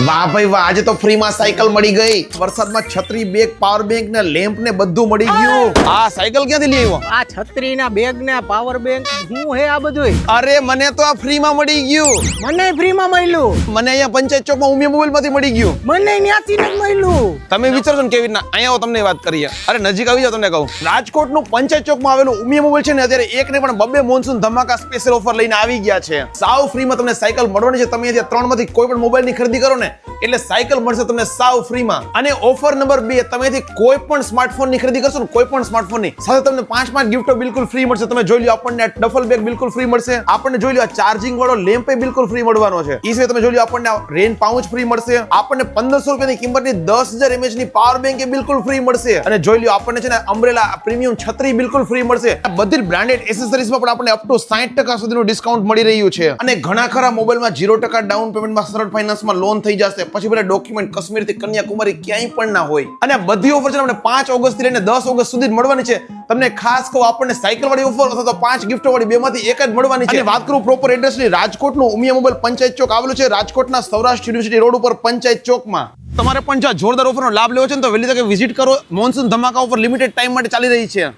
વાહ ભાઈ વાહ, આજે તો ફ્રીમાં સાયકલ મળી ગઈ. વરસાદમાં છત્રી, બેગ, પાવર બેંક ને લેમ્પ ને બધું મળી ગયું. આ સાયકલ ક્યાંથી લઈ આવ્યો? આ છત્રી ના બેગ ને પાવર બેંક હું હે આ બધું અરે મને તો આ ફ્રીમાં મળી ગયું. મને ફ્રી માં મળ્યું. મને અહીંયા પંચાયત ચોકમાં ઉમિયા મોબાઈલ માંથી મળી ગયું. મને ન્યાથી જ મળ્યું. તમે વિચારશો ને કેવી રીતના અહીંયા આવો તમને વાત કરીએ. અરે નજીક આવી જાવ તમને કહું. રાજકોટનું પંચાયત ચોકમાં આવેલું ઉમિયા મોબાઈલ છે ને અત્યારે એક ને પણ બબ્બે મોનસૂન ધમાકા સ્પેશિયલ ઓફર લઈને આવી ગયા છે. સાવ ફ્રીમાં તમને સાયકલ મળવાની છે. તમે અહીંયા 3 માંથી કોઈ પણ મોબાઈલ ની ખરીદી કરો ને એટલે સાયકલ મળશે તમને સાવ ફ્રીમાં. અને ઓફર નંબર 2, તમે અહીંથી કોઈ પણ સ્માર્ટફોન ની ખરીદી કરશો ને કોઈ પણ સ્માર્ટફોન ની સાથે તમને 5 ગિફ્ટો બિલકુલ ફ્રી મળશે. તમે જોઈ લો, આપણને ડફલ બેગ બિલકુલ ફ્રી મળશે. આપણને જોઈ લો, ચાર્જિંગ વાળો લેમ્પ બિલકુલ ફ્રી મળવાનો છે. એ સિવાય તમે જોઈ લો, આપણને રેન પાઉચ ફ્રી મળશે. આપણને 1500 રૂપિયાની કિંમતની 10000 mAh ની પાવર બેંક બિલકુલ ફ્રી મળશે. અને જોઈ લો, આપણને છે ને અમ્બ્રેલા પ્રીમિયમ છત્રી બિલકુલ ફ્રી મળશે. આ બધી બ્રાન્ડેડ એસેસરીઝમાં પણ આપણને અપ ટુ 60% સુધીનું ડિસ્કાઉન્ટ મળી રહ્યું છે. અને ઘણા ખરા મોબાઈલમાં 0% ડાઉન પેમેન્ટમાં સરળ ફાઇનાન્સમાં લોન થઈ જશે. પછી બધા ડોક્યુમેન્ટ કાશ્મીર થી કન્યાકુમારી ક્યાંય પણ ના હોય. અને આ બધી ઓફર છે આપણે 5 ઓગસ્ટ થી લઈને 10 ઓગસ્ટ સુધી મળવાની છે. તમને ખાસ કહું, આપણને સાયકલ વાળી ઓફર અથવા તો 5 ગિફ્ટો વાળી બેમાંથી એક જ મળવાની છે. અને વાત કરું પ્રોપર એડ્રેસ ની, રાજકોટનું ઉમિયા મોબાઈલ પંચાયત ચોક આવેલું છે રાજકોટના સૌરાષ્ટ્ર યુનિવર્સિટી રોડ ઉપર પંચાયત ચોકમાં. તમારે પણ જો જોરદાર ઓફરનો લાભ લેવો છે ને તો વહેલી તકે વિઝિટ કરો. મોનસૂન ધમાકા ઓફર લિમિટેડ ટાઈમ માટે ચાલી રહી છે.